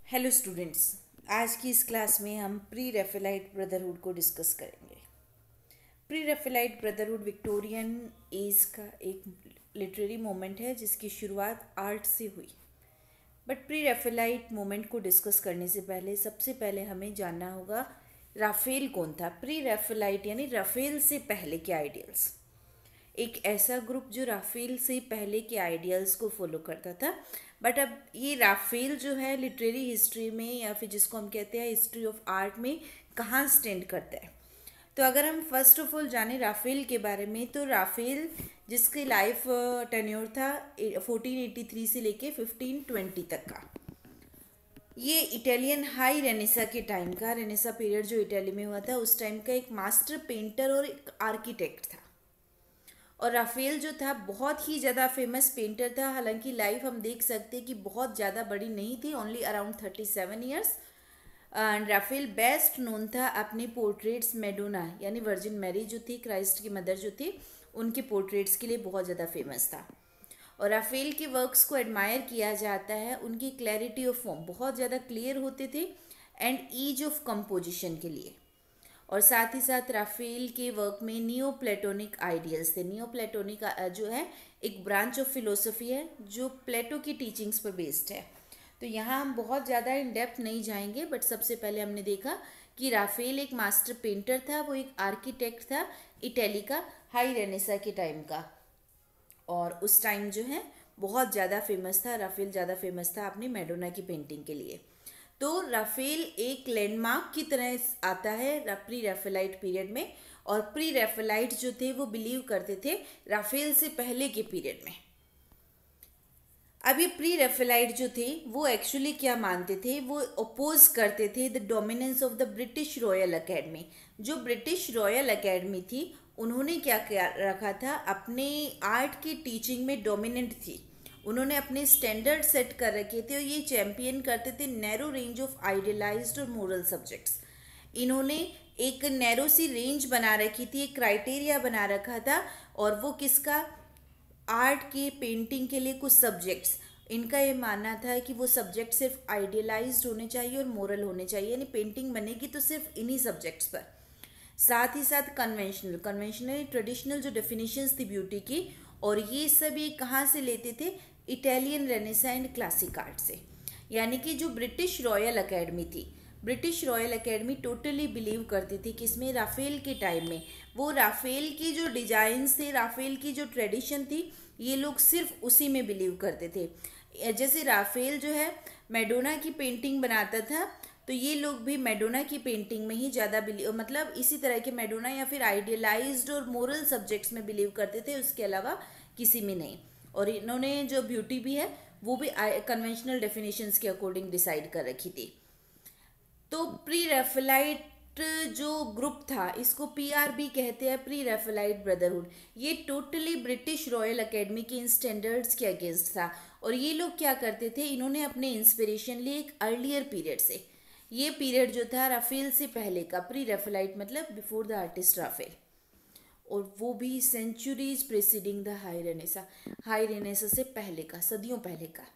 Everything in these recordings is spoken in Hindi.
Hello students. आज की इस क्लास में हम प्री रेफेलाइट ब्रदरहुड को डिस्कस करेंगे। Pre Raphaelite brotherhood Victorian age का एक लिटरेरी मोमेंट है जिसकी शुरुआत आर्ट से हुई। बट प्री रेफेलाइट मोमेंट को डिस्कस करने से पहले सबसे पहले हमें जानना होगा राफेल कौन था। प्री रेफेलाइट यानी राफेल से पहले के आइडियल्स, एक ऐसा ग्रुप जो राफेल से पहले के आइडियल्स को फॉलो करता था। बट अब ये राफेल जो है लिटरेरी हिस्ट्री में या फिर जिसको हम कहते हैं हिस्ट्री ऑफ आर्ट में कहाँ स्टैंड करता है। तो अगर हम फर्स्ट ऑफ ऑल जाने राफेल के बारे में, तो राफेल जिसकी लाइफ टेन्योर था 1483 से लेके 1520 तक का, ये इटालियन हाई रेनेसा के टाइम का, रेनेसा पीरियड जो इटाली में हुआ था उस टाइम का एक मास्टर पेंटर और एक आर्किटेक्ट था। और राफेल जो था बहुत ही ज़्यादा फेमस पेंटर था। हालांकि लाइफ हम देख सकते हैं कि बहुत ज़्यादा बड़ी नहीं थी, only around 37 years. And Raphael best known था अपने पोर्ट्रेट्स मेडोना यानी वर्जिन मैरी जो थी, क्राइस्ट की मदर जो थी, उनके पोर्ट्रेट्स के लिए बहुत ज़्यादा फेमस था। और राफेल के वर्क्स को एडमायर किया जाता है उनकी क्लैरिटी ऑफ फॉर्म, बहुत ज़्यादा क्लियर होते थे, एंड ईज ऑफ कंपोजिशन के लिए। और साथ ही साथ राफेल के वर्क में नियो प्लेटोनिक आइडियल्स थे। नियो प्लेटोनिक जो है एक ब्रांच ऑफ फिलोसफी है जो प्लेटो की टीचिंग्स पर बेस्ड है। तो यहाँ हम बहुत ज़्यादा इन डेप्थ नहीं जाएंगे, बट सबसे पहले हमने देखा कि राफेल एक मास्टर पेंटर था, वो एक आर्किटेक्ट था इटली का, हाई रेनेसा के टाइम का। और उस टाइम जो है बहुत ज़्यादा फेमस था, राफेल ज़्यादा फेमस था अपनी मेडोना की पेंटिंग के लिए। तो राफेल एक लैंडमार्क की तरह आता है प्री रेफेलाइट पीरियड में। और प्री रेफेलाइट जो थे वो बिलीव करते थे राफेल से पहले के पीरियड में। अब ये प्री रेफेलाइट जो थे वो एक्चुअली क्या मानते थे, वो अपोज करते थे the dominance of the British royal academy. जो ब्रिटिश रॉयल अकेडमी थी उन्होंने क्या रखा था, अपने आर्ट की टीचिंग में डोमिनेंट थी। उन्होंने अपने स्टैंडर्ड सेट कर रखे थे और ये चैंपियन करते थे नैरो रेंज ऑफ आइडियलाइज्ड और मोरल सब्जेक्ट्स। इन्होंने एक नैरो सी रेंज बना रखी थी, एक क्राइटेरिया बना रखा था। और वो किसका, आर्ट की पेंटिंग के लिए कुछ सब्जेक्ट्स। इनका ये मानना था कि वो सब्जेक्ट सिर्फ आइडियलाइज्ड होने चाहिए और मोरल होने चाहिए, यानी पेंटिंग बनेगी तो सिर्फ इन्हीं सब्जेक्ट्स पर। साथ ही साथ कन्वेंशनल ट्रेडिशनल जो डेफिनेशंस थी ब्यूटी की, और ये सब ये कहाँ से लेते थे, Italian Renaissance and classic art से। यानी कि जो ब्रिटिश रॉयल अकेडमी थी, British royal academy totally believe करती थी कि इसमें राफेल के टाइम में वो राफेल की जो डिजाइन्स थे, राफेल की जो ट्रेडिशन थी, ये लोग सिर्फ उसी में बिलीव करते थे। जैसे राफेल जो है मेडोना की पेंटिंग बनाता था, तो ये लोग भी मेडोना की पेंटिंग में ही ज़्यादा बिलीव, मतलब इसी तरह के मेडोना या फिर आइडियलाइज्ड और मोरल सब्जेक्ट्स में बिलीव करते थे, उसके अलावा किसी में नहीं। और इन्होंने जो ब्यूटी भी है वो भी कन्वेंशनल डेफिनेशंस के अकॉर्डिंग डिसाइड कर रखी थी। तो प्री रेफेलाइट जो ग्रुप था इसको पीआरबी कहते हैं, प्री रेफेलाइट ब्रदरहुड। ये टोटली ब्रिटिश रॉयल अकेडमी के इन स्टैंडर्ड्स के अगेंस्ट था। और ये लोग क्या करते थे, इन्होंने अपने इंस्पिरेशन लिए एक अर्लियर पीरियड से। ये पीरियड जो था राफेल से पहले का, प्री रेफेलाइट मतलब बिफोर द आर्टिस्ट राफेल, और वो भी centuries preceding the high renaissance, high renaissance से पहले का, सदियों पहले का।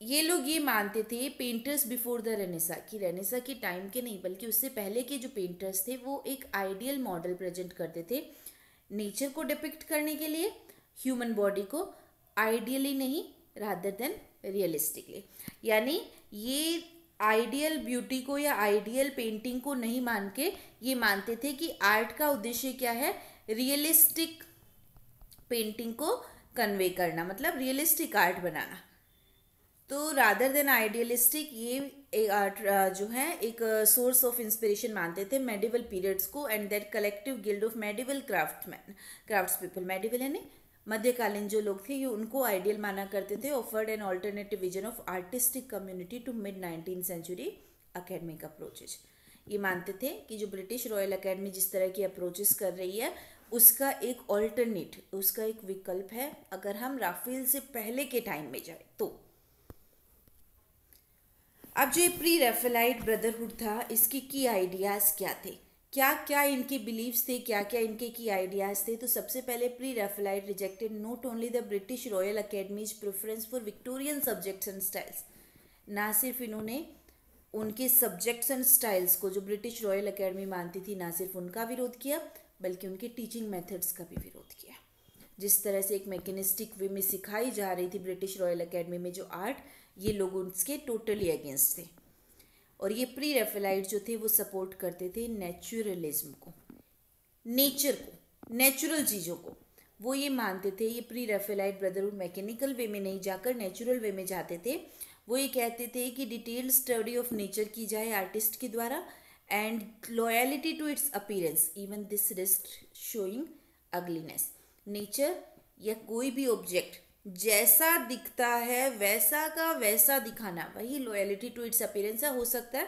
ये लोग ये मानते थे पेंटर्स बिफोर द रेनेसा, कि रेनेसा के टाइम के नहीं बल्कि उससे पहले के जो पेंटर्स थे वो एक आइडियल मॉडल प्रेजेंट करते थे नेचर को डिपिक्ट करने के लिए, ह्यूमन बॉडी को आइडियली नहीं रादर देन रियलिस्टिकली। यानी ये आइडियल ब्यूटी को या आइडियल पेंटिंग को नहीं मान के ये मानते थे कि आर्ट का उद्देश्य क्या है, रियलिस्टिक पेंटिंग को कन्वे करना, मतलब रियलिस्टिक आर्ट बनाना। तो रादर देन आइडियलिस्टिक ये आर्ट जो है एक सोर्स ऑफ इंस्पिरेशन मानते थे मेडिवल पीरियड्स को, and that collective guild of medieval crafts people, medieval यानी मध्यकालीन जो लोग थे ये उनको आइडियल माना करते थे। Offered an alternative vision of artistic community to mid 19th century academic approaches. ये मानते थे कि जो ब्रिटिश रॉयल अकेडमी जिस तरह की अप्रोचेस कर रही है उसका एक ऑल्टरनेट, उसका एक विकल्प है अगर हम राफेल से पहले के टाइम में जाए तो। अब जो ये प्री रेफेलाइट ब्रदरहुड था इसके की आइडियाज़ क्या थे, क्या क्या इनके बिलीव्स थे, क्या क्या इनके की आइडियाज़ थे। तो सबसे पहले pre Raphaelite rejected not only the British royal academies preference for Victorian subjects and styles, ना सिर्फ इन्होंने उनके सब्जेक्ट्स एंड स्टाइल्स को जो ब्रिटिश रॉयल एकेडमी मानती थी, ना सिर्फ उनका विरोध किया बल्कि उनके टीचिंग मेथड्स का भी विरोध किया। जिस तरह से एक मैकेनिस्टिक वे में सिखाई जा रही थी ब्रिटिश रॉयल एकेडमी में जो आर्ट, ये लोग उसके टोटली अगेंस्ट थे। और ये प्री रैफेलाइट जो थे वो सपोर्ट करते थे नेचुरलिज्म को, नेचर को, नेचुरल चीज़ों को। वो ये मानते थे, ये प्री रैफेलाइट ब्रदरहुड मैकेनिकल वे में नहीं जाकर नेचुरल वे में जाते थे। वो ये कहते थे कि डिटेल्ड स्टडी ऑफ नेचर की जाए आर्टिस्ट के द्वारा and loyalty to its appearance even this risk showing ugliness. Nature या कोई भी ऑब्जेक्ट जैसा दिखता है वैसा का वैसा दिखाना, वही लॉयलिटी टू इट्स अपीयरेंस है। हो सकता है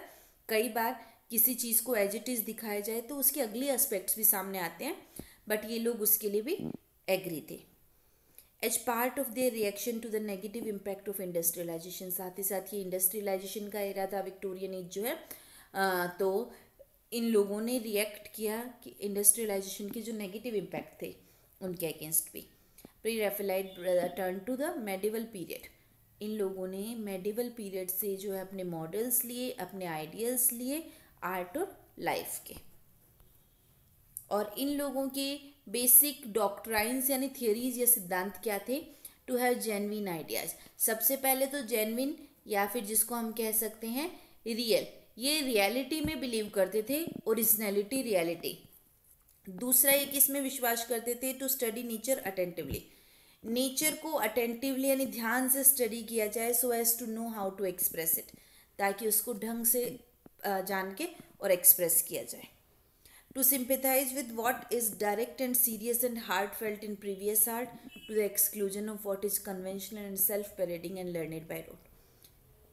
कई बार किसी चीज़ को एज इट इज़ दिखाया जाए तो उसके अगले एस्पेक्ट्स भी सामने आते हैं, बट ये लोग उसके लिए भी एग्री थे। As part of their reaction to the negative impact of industrialisation, साथ ही साथ ये इंडस्ट्रियलाइजेशन का एरा था, विक्टोरियन एज जो है, तो इन लोगों ने रिएक्ट किया कि इंडस्ट्रियलाइजेशन के जो नेगेटिव इम्पैक्ट थे उनके अगेंस्ट भी। Pre Raphaelite turn to the medieval period, इन लोगों ने मेडिवल पीरियड से जो है अपने मॉडल्स लिए, अपने आइडियल्स लिए आर्ट और लाइफ के। और इन लोगों के बेसिक डॉक्ट्राइन्स यानी थियोरीज या सिद्धांत क्या थे? To have genuine ideas. सबसे पहले तो जेन्युइन या फिर जिसको हम कह सकते हैं रियल, ये रियलिटी में बिलीव करते थे, ओरिजिनलिटी रियलिटी। दूसरा एक इसमें विश्वास करते थे to study nature attentively, nature को अटेंटिवली यानी ध्यान से स्टडी किया जाए so as to know how to express it, ताकि उसको ढंग से जान के और एक्सप्रेस किया जाए। To sympathize with what is direct and serious and heartfelt in previous art to the exclusion of what is conventional and self parading and learned by rote.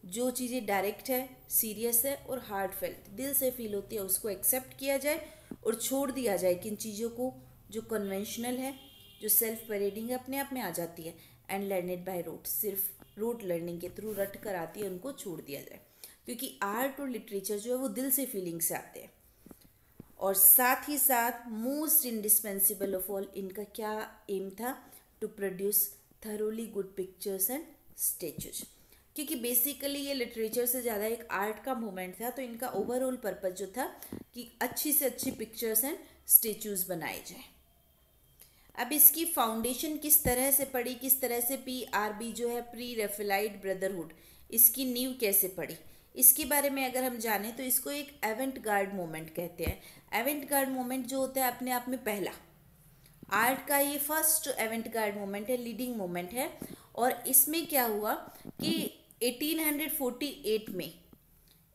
जो चीज़ें डायरेक्ट है, सीरियस है और हार्ट फेल्ट, दिल से फील होती है, उसको एक्सेप्ट किया जाए और छोड़ दिया जाए किन चीज़ों को जो कन्वेंशनल है, जो सेल्फ पैरेडिंग अपने आप में आ जाती है, एंड लर्नड बाय रोट, सिर्फ रोट लर्निंग के थ्रू रट कर आती है, उनको छोड़ दिया जाए। क्योंकि आर्ट और लिटरेचर जो है वो दिल से फीलिंग से आते हैं। और साथ ही साथ मोस्ट इंडिस्पेंसिबल ऑफ ऑल, इनका क्या एम था? To produce thoroughly good pictures and statues. क्योंकि बेसिकली ये लिटरेचर से ज़्यादा एक आर्ट का मूवमेंट था, तो इनका ओवरऑल पर्पज जो था कि अच्छी से अच्छी पिक्चर्स एंड स्टेचूज बनाए जाए। अब इसकी फाउंडेशन किस तरह से पड़ी, किस तरह से PRB जो है प्री रैफेलाइट ब्रदरहुड, इसकी नींव कैसे पड़ी, इसके बारे में अगर हम जानें तो इसको एक एवेंट गार्ड मोमेंट कहते हैं। एवेंट गार्ड मोमेंट जो होता है अपने आप में पहला, आर्ट का ये फर्स्ट एवेंट गार्ड मोमेंट है, लीडिंग मोमेंट है। और इसमें क्या हुआ कि 1848 में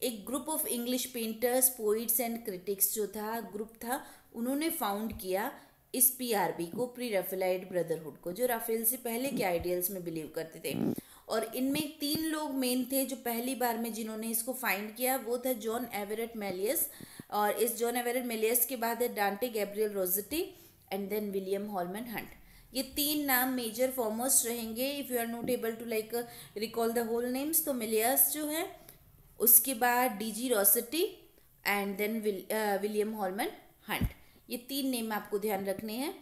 एक group of English painters, poets and critics जो था, ग्रुप था, उन्होंने फाउंड किया इस PRB को, प्री रैफेलाइट ब्रदरहुड को, जो राफेल से पहले के आइडियल्स में बिलीव करते थे। और इनमें 3 लोग मेन थे जो पहली बार में जिन्होंने इसको फाइंड किया, वो था जॉन एवरेट मेलियस, और इस जॉन एवरेट मेलियस के बाद है Dante Gabriel Rossetti and then William Holman Hunt. ये 3 नाम मेजर फॉरमोस्ट रहेंगे। If you are not able to like recall the whole names, तो मेलियस जो है, उसके बाद DG Rossetti and then William Holman Hunt, ये 3 नेम आपको ध्यान रखने हैं।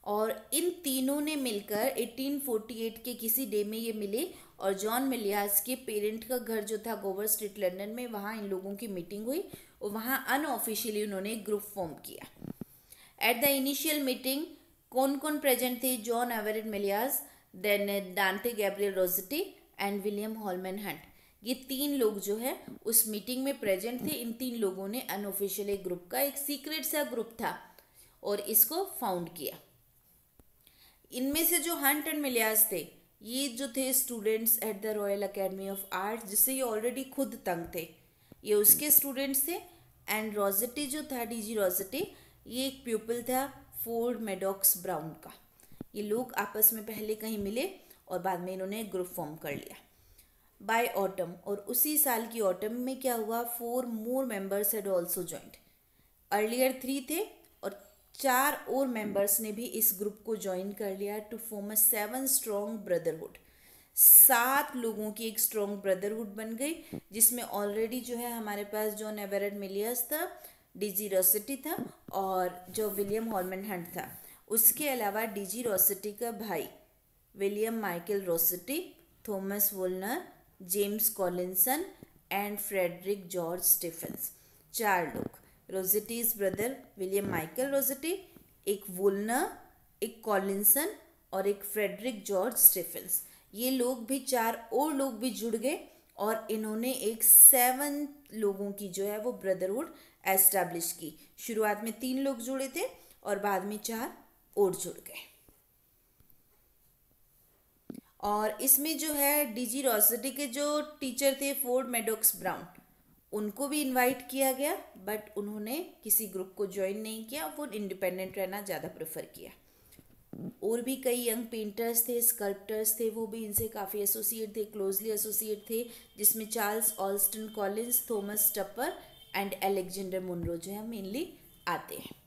और इन तीनों ने मिलकर 1848 के किसी डे में ये मिले, और जॉन मेलियस के पेरेंट का घर जो था गोवर स्ट्रीट लंदन में, वहाँ इन लोगों की मीटिंग हुई और वहाँ अनऑफिशियली उन्होंने एक ग्रुप फॉर्म किया। एट द इनिशियल मीटिंग कौन कौन प्रेजेंट थे? John Everett Millais, then Dante Gabriel Rossetti and William Holman Hunt. ये 3 लोग जो है उस मीटिंग में प्रेजेंट थे। इन 3 लोगों ने अनऑफिशियल एक ग्रुप का, एक सीक्रेट सा ग्रुप था, और इसको फाउंड किया। इनमें से जो हंट एंड मेलियस थे, ये जो थे students at the royal academy of art, जिससे ये ऑलरेडी खुद तंग थे, ये उसके स्टूडेंट्स थे। एंड रोसेटी जो था, DG रोसेटी, ये एक प्यूपिल था फोर्ड मैडॉक्स ब्राउन का। ये लोग आपस में पहले कहीं मिले और बाद में इन्होंने एक ग्रुप फॉर्म कर लिया बाय ऑटम। और उसी साल की ऑटम में क्या हुआ? 4 मोर members had also joint. Earlier 3 थे और 4 और मेंबर्स ने भी इस ग्रुप को ज्वाइन कर लिया to form a 7 strong brotherhood. 7 लोगों की एक स्ट्रॉन्ग ब्रदरहुड बन गई, जिसमें ऑलरेडी जो है हमारे पास जॉन एवरेट मेलियस था, DG रोसेटी था और जो विलियम हॉलमैन हंट था। उसके अलावा DG रोसेटी का भाई William Michael Rossetti, Thomas Woolner James Collinson and Frederic George Stephens. 4 लोग, Rossetti's brother William Michael Rossetti, एक वुलनर, एक कॉलिंसन और एक फ्रेडरिक जॉर्ज स्टीफेंस। ये लोग भी 4 और लोग भी जुड़ गए और इन्होंने एक 7 लोगों की जो है वो ब्रदरहुड एस्टैब्लिश की। शुरुआत में 3 लोग जुड़े थे और बाद में 4 और जुड़ गए। और इसमें जो है डीजी रोसेटी के जो टीचर थे फोर्ड मेडोक्स ब्राउन, उनको भी इनवाइट किया गया, बट उन्होंने किसी ग्रुप को ज्वाइन नहीं किया, वो इंडिपेंडेंट रहना ज़्यादा प्रेफर किया। और भी कई यंग पेंटर्स थे, स्कल्प्टर्स थे, वो भी इनसे काफ़ी एसोसिएट थे, क्लोजली एसोसिएट थे, जिसमें Charles Allston Collins, Thomas Tupper and Alexander Munro जो है मेनली आते हैं।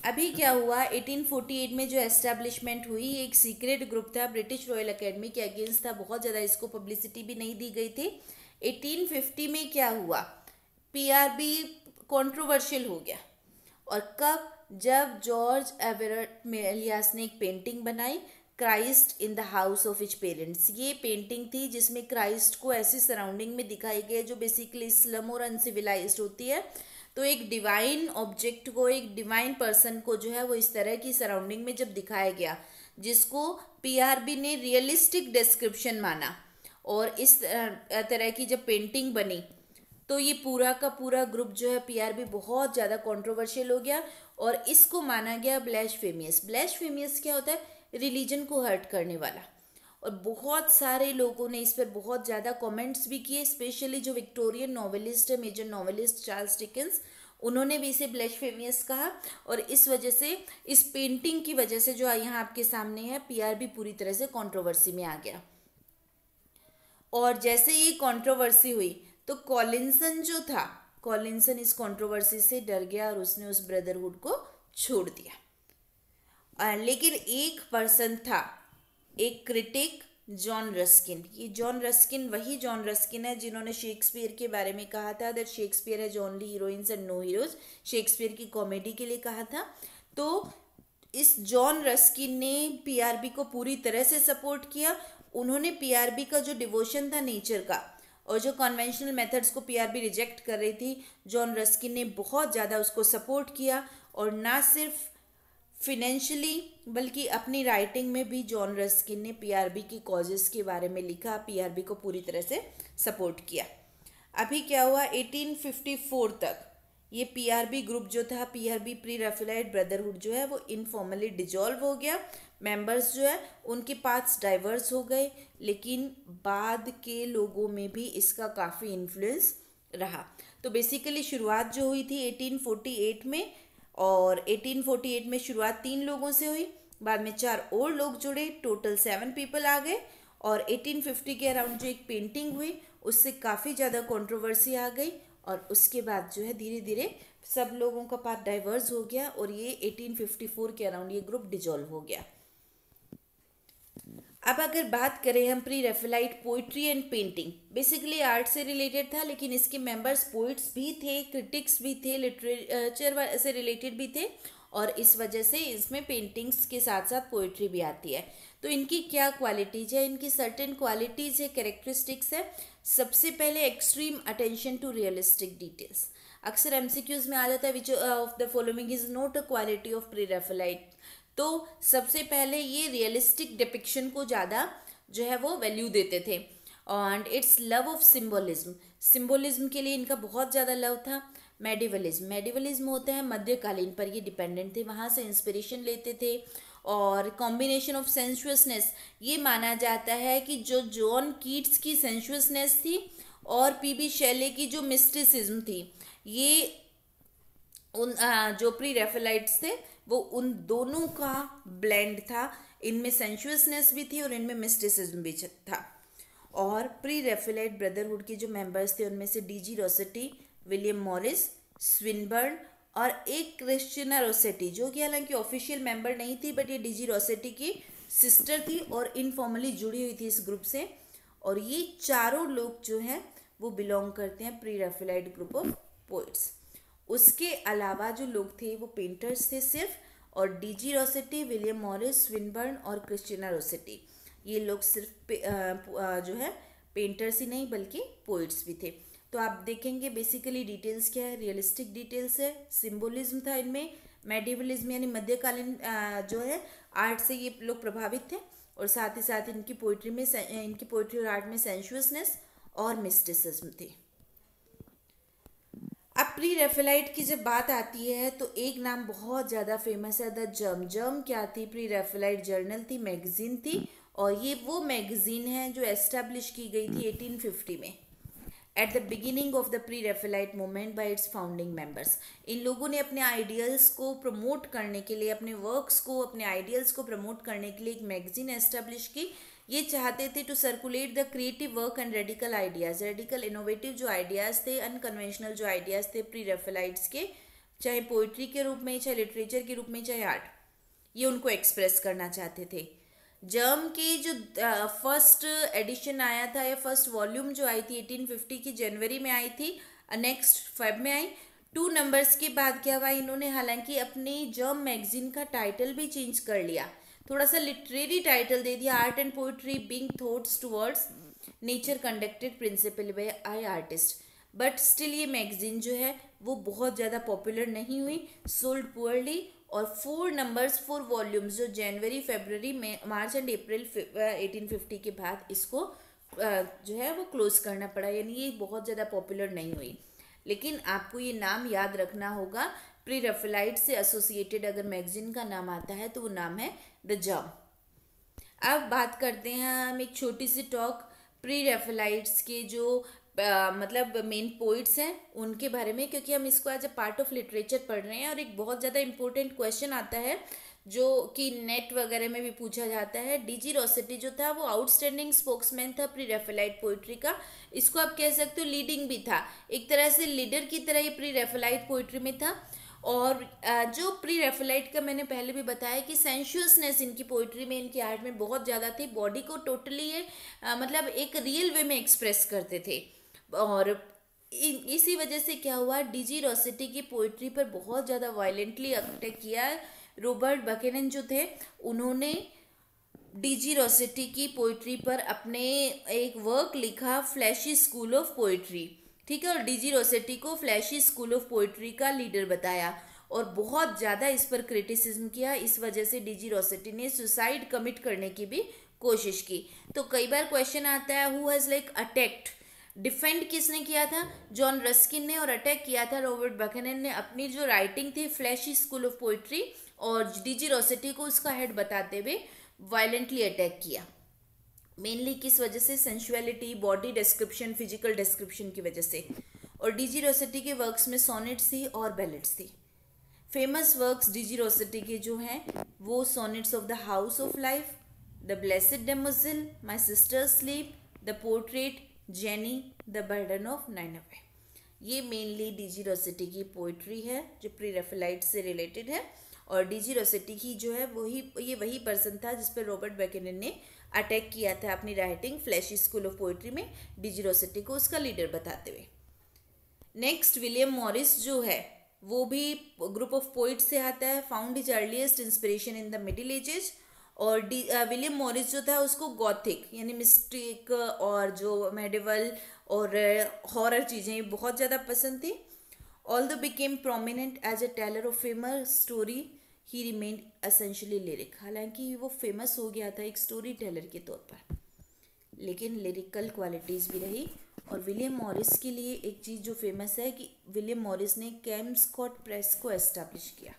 अभी क्या हुआ, 1848 में जो एस्टैब्लिशमेंट हुई, एक सीक्रेट ग्रुप था, ब्रिटिश रॉयल एकेडमी के अगेंस्ट था, बहुत ज़्यादा इसको पब्लिसिटी भी नहीं दी गई थी। 1850 में क्या हुआ, पीआरबी कंट्रोवर्शियल हो गया। और कब, जब जॉर्ज एवरेट मेलियास ने एक पेंटिंग बनाई, Christ in the house of his parents. ये पेंटिंग थी जिसमें क्राइस्ट को ऐसी सराउंडिंग में दिखाई गई जो बेसिकली स्लम और अनसिविलाइज्ड होती है। तो एक डिवाइन ऑब्जेक्ट को, एक डिवाइन पर्सन को जो है वो इस तरह की सराउंडिंग में जब दिखाया गया, जिसको पीआरबी ने रियलिस्टिक डिस्क्रिप्शन माना, और इस तरह की जब पेंटिंग बनी तो ये पूरा का पूरा ग्रुप जो है पीआरबी बहुत ज़्यादा कंट्रोवर्शियल हो गया और इसको माना गया ब्लैस्फेमियस। ब्लैस्फेमियस क्या होता है, रिलीजन को हर्ट करने वाला। और बहुत सारे लोगों ने इस पर बहुत ज़्यादा कमेंट्स भी किए, स्पेशली जो विक्टोरियन नॉवेलिस्ट है, मेजर नॉवेलिस्ट चार्ल्स डिकेंस, उन्होंने भी इसे ब्लैस्फेमियस कहा। और इस वजह से, इस पेंटिंग की वजह से जो यहाँ आपके सामने है, पीआरबी पूरी तरह से कंट्रोवर्सी में आ गया। और जैसे ये कंट्रोवर्सी हुई तो कॉलिंसन जो था, कॉलिंसन इस कंट्रोवर्सी से डर गया और उसने उस ब्रदरहुड को छोड़ दिया। लेकिन एक पर्सन था, एक क्रिटिक, जॉन रस्किन। ये जॉन रस्किन वही जॉन रस्किन है जिन्होंने शेक्सपियर के बारे में कहा था that Shakespeare has only heroines and no heroes, Shakespeare की कॉमेडी के लिए कहा था। तो इस जॉन रस्किन ने पीआरबी को पूरी तरह से सपोर्ट किया। उन्होंने पीआरबी का जो डिवोशन था नेचर का, और जो कन्वेंशनल मेथड्स को पीआरबी रिजेक्ट कर रही थी, जॉन रस्किन ने बहुत ज़्यादा उसको सपोर्ट किया। और ना सिर्फ फिनेंशियली बल्कि अपनी राइटिंग में भी जॉन रस्किन ने पीआरबी की कॉजेस के बारे में लिखा, पीआरबी को पूरी तरह से सपोर्ट किया। अभी क्या हुआ, 1854 तक ये पीआरबी ग्रुप जो था, पीआरबी प्री रैफेलाइट ब्रदरहुड जो है वो इनफॉर्मली डिजॉल्व हो गया। मेंबर्स जो है उनके पाथ्स डाइवर्स हो गए, लेकिन बाद के लोगों में भी इसका काफ़ी इन्फ्लुएंस रहा। तो बेसिकली शुरुआत जो हुई थी 1848 में, और 1848 में शुरुआत 3 लोगों से हुई, बाद में 4 और लोग जुड़े, टोटल 7 पीपल आ गए। और 1850 के अराउंड जो एक पेंटिंग हुई उससे काफ़ी ज़्यादा कंट्रोवर्सी आ गई, और उसके बाद जो है धीरे धीरे सब लोगों का पाथ डाइवर्स हो गया और ये 1854 के अराउंड ये ग्रुप डिजॉल्व हो गया। अब अगर बात करें हम pre Raphaelite poetry and painting, basically art से रिलेटेड था, लेकिन इसके मेंबर्स पोइट्स भी थे, क्रिटिक्स भी थे, लिटरेचर से रिलेटेड भी थे, और इस वजह से इसमें पेंटिंग्स के साथ साथ पोइट्री भी आती है। तो इनकी क्या क्वालिटीज है, इनकी सर्टेन क्वालिटीज़ है, कैरेक्टरिस्टिक्स है। सबसे पहले extreme attention to realistic details. अक्सर एमसीक्यूज में आ जाता है which of the following is not a quality of pre Raphaelite. तो सबसे पहले ये रियलिस्टिक डिपिक्शन को ज़्यादा जो है वो वैल्यू देते थे। And it's love of symbolism, symbolism के लिए इनका बहुत ज़्यादा लव था। मेडिवलिज्म, मेडिवलिज्म होता है मध्यकालीन पर ये डिपेंडेंट थे, वहाँ से इंस्पिरेशन लेते थे। और कॉम्बिनेशन ऑफ सेंसुअसनेस, ये माना जाता है कि जो जॉन कीट्स की सेंसुअसनेस थी और पीबी शेले की जो मिस्टिसिज्म थी, ये उन जो प्री रैफेलाइट्स थे वो उन दोनों का ब्लेंड था। इनमें सेंसुअसनेस भी थी और इनमें मिस्टिसिज्म भी था। और प्री रैफेलाइट ब्रदरहुड के जो मेंबर्स थे उनमें से D G Rossetti, William Morris, Swinburne और एक क्रिस्टिना रोसेटी, जो कि हालांकि ऑफिशियल मेंबर नहीं थी, बट ये डीजी रोसेटी की सिस्टर थी और इनफॉर्मली जुड़ी हुई थी इस ग्रुप से। और ये चारों लोग जो हैं वो बिलोंग करते हैं प्री रैफेलाइट ग्रुप ऑफ पोइट्स। उसके अलावा जो लोग थे वो पेंटर्स थे सिर्फ, और D G Rossetti, William Morris, Swinburne और क्रिस्टिना रोसेटी, ये लोग सिर्फ जो है पेंटर्स ही नहीं बल्कि पोइट्स भी थे। तो आप देखेंगे बेसिकली डिटेल्स क्या है, रियलिस्टिक डिटेल्स है, सिंबोलिज्म था इनमें, मेडिवलिज्म यानी मध्यकालीन जो है आर्ट से ये लोग प्रभावित थे, और साथ ही साथ इनकी पोइट्री और आर्ट में सेंशुअसनेस और मिस्टिसिज्म थी। अब प्री रेफेलाइट की जब बात आती है तो एक नाम बहुत ज़्यादा फेमस है, द जर्म। जर्म क्या थी? प्री रेफेलाइट जर्नल थी, मैगजीन थी, और ये वो मैगजीन है जो एस्टेब्लिश की गई थी 1850 में, at the beginning of the pre Raphaelite movement by its founding members. इन लोगों ने अपने आइडियल्स को प्रमोट करने के लिए, अपने वर्क्स को, अपने आइडियल्स को प्रमोट करने के लिए एक मैगजीन एस्टेब्लिश की। ये चाहते थे to circulate the creative work and radical ideas, radical innovative जो आइडियाज़ थे, अनकन्वेंशनल जो आइडियाज़ थे प्री रेफेलाइट्स के, चाहे पोइट्री के रूप में, चाहे लिटरेचर के रूप में, चाहे आर्ट, ये उनको एक्सप्रेस करना चाहते थे। जर्म की जो फर्स्ट एडिशन आया था या फर्स्ट वॉल्यूम जो आई थी 1850 की जनवरी में आई थी, नेक्स्ट फेब में आई। 2 नंबर्स के बाद क्या हुआ, इन्होंने हालांकि अपनी जर्म मैगजीन का टाइटल भी चेंज कर लिया, थोड़ा सा लिटरेरी टाइटल दे दिया, art and poetry being thoughts towards nature conducted principal by I artist. But still ये मैगजीन जो है वो बहुत ज़्यादा पॉपुलर नहीं हुई, सोल्ड पुअरली, और 4 नंबर्स 4 वॉल्यूम्स जो जनवरी, फरवरी, मार्च एंड अप्रैल 1850 के बाद इसको जो है वो क्लोज करना पड़ा, यानी ये बहुत ज़्यादा पॉपुलर नहीं हुई। लेकिन आपको ये नाम याद रखना होगा, प्री रेफेलाइट से एसोसिएटेड अगर मैगजीन का नाम आता है तो वो नाम है द जर्म। अब बात करते हैं हम एक छोटी सी टॉक प्री रेफेलाइट्स के जो मतलब मेन पोइट्स हैं उनके बारे में, क्योंकि हम इसको as a part of literature पढ़ रहे हैं, और एक बहुत ज़्यादा इंपॉर्टेंट क्वेश्चन आता है जो कि नेट वगैरह में भी पूछा जाता है। डीजी रोसेटी जो था वो आउटस्टैंडिंग स्पोक्समैन था प्री रेफेलाइट पोइट्री का, इसको आप कह सकते हो लीडिंग भी था, एक तरह से लीडर की तरह ये प्री रेफेलाइट पोइट्री में था। और जो प्री रेफेलाइट का मैंने पहले भी बताया कि सेंशुअसनेस इनकी पोइट्री में, इनकी आर्ट में बहुत ज़्यादा थी, बॉडी को टोटली ये मतलब एक रियल वे में एक्सप्रेस करते थे। और इसी वजह से क्या हुआ, डीजी रोसेटी की पोइट्री पर बहुत ज़्यादा वायलेंटली अटैक किया। रॉबर्ट बकेनन जो थे उन्होंने डीजी रोसेटी की पोइट्री पर अपने एक वर्क लिखा, फ्लैशी स्कूल ऑफ पोइट्री, ठीक है, और डीजी रोसेटी को फ्लैशी स्कूल ऑफ पोइट्री का लीडर बताया और बहुत ज़्यादा इस पर क्रिटिसिज्म किया। इस वजह से डीजी रोसेटी ने सुसाइड कमिट करने की भी कोशिश की। तो कई बार क्वेश्चन आता है who has like attacked, defend किसने किया था? जॉन रस्किन ने, और अटैक किया था रॉबर्ट बकेनन ने। अपनी जो राइटिंग थी फ्लैशी स्कूल ऑफ पोइट्री और डीजी रोसेटी को उसका हेड बताते हुए वायलेंटली अटैक किया। मेनली किस वजह से? Sensuality, body description, physical description की वजह से। और डीजी रोसेटी के वर्क्स में सोनेट्स थी और बैलेट्स थी। फेमस वर्क्स डीजी रोसेटी के जो हैं वो sonnets of the house of life, the blessed damozel, my sisters sleep, the portrait, Jenny, the burden of Nineveh. ये मेनली डीजी रोसेटी की पोइट्री है जो प्री रेफेलाइट से रिलेटेड है। और डीजी रोसेटी की जो है वही पर्सन था जिस पर रॉबर्ट बकेनन ने अटैक किया था अपनी writing fleshly school of poetry में, डीजी रोसेटी को उसका लीडर बताते हुए। नेक्स्ट विलियम मॉरिस जो है वो भी ग्रुप ऑफ पोइट से आता है। Found his earliest inspiration in the middle ages. और विलियम मॉरिस जो था उसको गॉथिक यानी मिस्टिक और जो मेडिवल और हॉरर चीज़ें बहुत ज़्यादा पसंद थी। Although became prominent as a teller of famous story, he remained essentially lyric. हालांकि वो फेमस हो गया था एक स्टोरी टेलर के तौर पर, लेकिन लिरिकल क्वालिटीज़ भी रही। और विलियम मॉरिस के लिए एक चीज़ जो फेमस है कि विलियम मॉरिस ने कैम्स्कॉट प्रेस को एस्टैब्लिश किया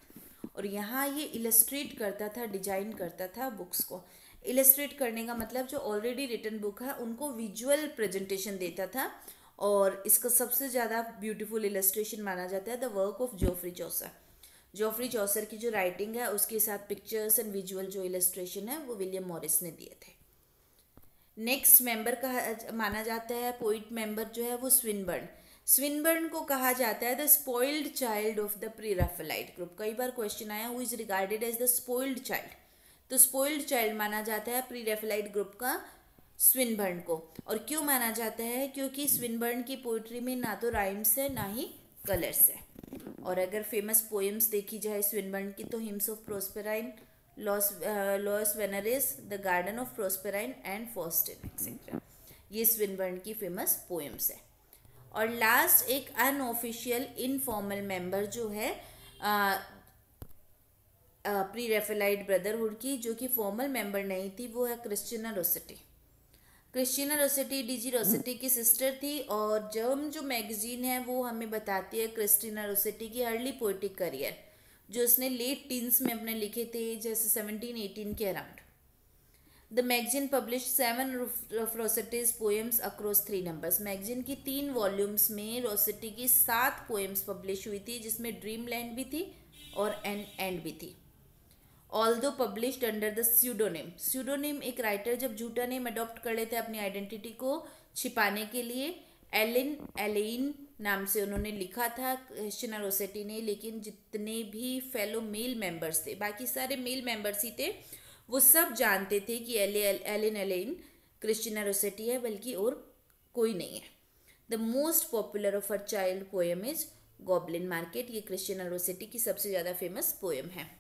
और यहाँ ये इलस्ट्रेट करता था, डिजाइन करता था बुक्स को। इलस्ट्रेट करने का मतलब जो ऑलरेडी रिटन बुक है उनको विजुअल प्रेजेंटेशन देता था। और इसका सबसे ज़्यादा ब्यूटीफुल इलस्ट्रेशन माना जाता है the work of Geoffrey Chaucer. Geoffrey Chaucer की जो राइटिंग है उसके साथ पिक्चर्स एंड विजुअल जो इलस्ट्रेशन है वो विलियम मॉरिस ने दिए थे। नेक्स्ट मेंबर का माना जाता है पोइट मेंबर जो है वो स्विनबर्न। स्विनबर्न को कहा जाता है the spoiled child of the pre Raphaelite group. कई बार क्वेश्चन आया who is regarded as the spoiled child, तो स्पॉइल्ड चाइल्ड माना जाता है प्री रेफेलाइट ग्रुप का स्विनबर्न को। और क्यों माना जाता है? क्योंकि स्विनबर्न की पोइट्री में ना तो राइम्स है ना ही कलर्स है। और अगर फेमस पोएम्स देखी जाए स्विनबर्न की तो hymns of Proserpine, Laus Veneris, the garden of Proserpine and Faustine etcetera. ये स्विनबर्न की फेमस पोएम्स है। और लास्ट एक अनऑफिशियल इनफॉर्मल मेंबर जो है प्री रेफेलाइट ब्रदरहुड की, जो कि फॉर्मल मेंबर नहीं थी, वो है Christina Rossetti. Christina Rossetti DG Rossetti की सिस्टर थी। और जर्म जो मैगजीन है वो हमें बताती है क्रिस्टीना रोसेटी की अर्ली पोइटिक करियर, जो उसने लेट टीन्स में अपने लिखे थे, जैसे 17-18 के around. The magazine publish 7 of Rossetti's poems across 3 numbers। Magazine की 3 वॉल्यूम्स में रोसेटी की 7 पोएम्स पब्लिश हुई थी, जिसमें ड्रीम लैंड भी थी और एंड भी थी। Although published under the pseudonym एक राइटर जब झूठा नेम अडॉप्ट कर लेते अपनी आइडेंटिटी को छिपाने के लिए, एलेइन नाम से उन्होंने लिखा था क्रिस्टीना रोसेटी ने। लेकिन जितने भी फेलो मेल मेंबर्स थे, बाकी सारे मेल मेंबर्स ही थे, वो सब जानते थे कि एलेइन क्रिस्टीना रोसेटी है, बल्कि और कोई नहीं है। The most popular of her child poem is goblin market. ये क्रिस्टीना रोसेटी की सबसे ज़्यादा फेमस पोएम है।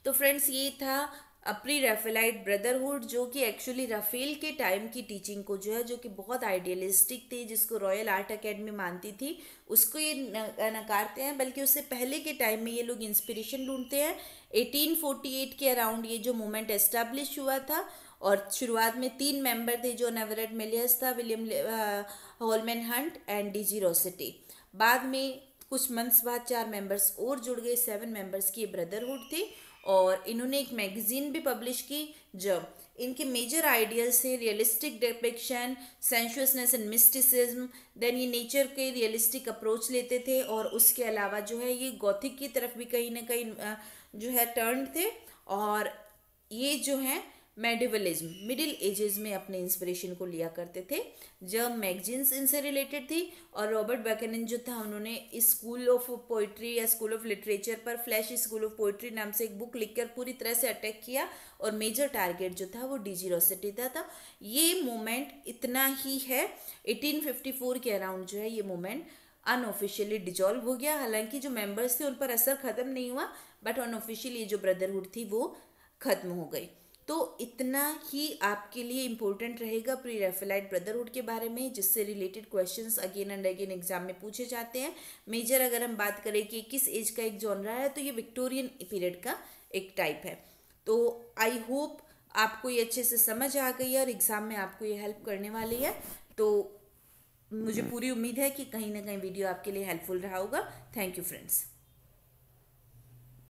तो फ्रेंड्स, ये था प्री रेफेलाइट ब्रदरहुड, जो कि एक्चुअली राफेल के टाइम की टीचिंग को जो है, जो कि बहुत आइडियलिस्टिक थी, जिसको रॉयल आर्ट अकेडमी मानती थी, उसको ये नकारते हैं। बल्कि उससे पहले के टाइम में ये लोग इंस्पिरेशन ढूंढते हैं। 1848 के अराउंड ये जो मूवमेंट एस्टेब्लिश हुआ था, और शुरुआत में 3 मेंबर थे, जो एवरेट मिलियस था, William Holman Hunt and D G Rossetti. बाद में कुछ मंथ्स बाद 4 मेंबर्स और जुड़ गए, 7 मेंबर्स की ब्रदरहुड थी। और इन्होंने एक मैगजीन भी पब्लिश की। जब इनके मेजर आइडियाज थे realistic depiction, sensuousness and mysticism. Then ये नेचर के रियलिस्टिक अप्रोच लेते थे, और उसके अलावा जो है ये गॉथिक की तरफ भी कहीं ना कहीं जो है टर्न थे। और ये जो है मेडिवलिज्म, मिडिल एजेस में अपने इंस्पिरेशन को लिया करते थे। जब मैगजीन्स इनसे रिलेटेड थी। और रॉबर्ट बैकनन जो था, उन्होंने इस स्कूल ऑफ पोइट्री या स्कूल ऑफ लिटरेचर पर फ्लैश स्कूल ऑफ पोइट्री नाम से एक बुक लिखकर पूरी तरह से अटैक किया। और मेजर टारगेट जो था वो डीजी रोसेटी था। ये मूवमेंट इतना ही है। 1854 के अराउंड जो है ये मूवमेंट अनऑफिशियली डिजॉल्व हो गया। हालांकि जो मेंबर्स थे उन पर असर खत्म नहीं हुआ, बट अनऑफिशियली जो ब्रदरहुड थी वो खत्म हो गई। तो इतना ही आपके लिए इम्पोर्टेंट रहेगा प्री रेफेलाइट ब्रदरहुड के बारे में, जिससे related questions again and again exam में पूछे जाते हैं। मेजर अगर हम बात करें कि किस एज का एक जॉनरा है, तो ये विक्टोरियन पीरियड का एक टाइप है। तो आई होप आपको ये अच्छे से समझ आ गई है और एग्ज़ाम में आपको ये हेल्प करने वाली है। तो मुझे पूरी उम्मीद है कि कहीं ना कहीं वीडियो आपके लिए हेल्पफुल रहा होगा। Thank you friends.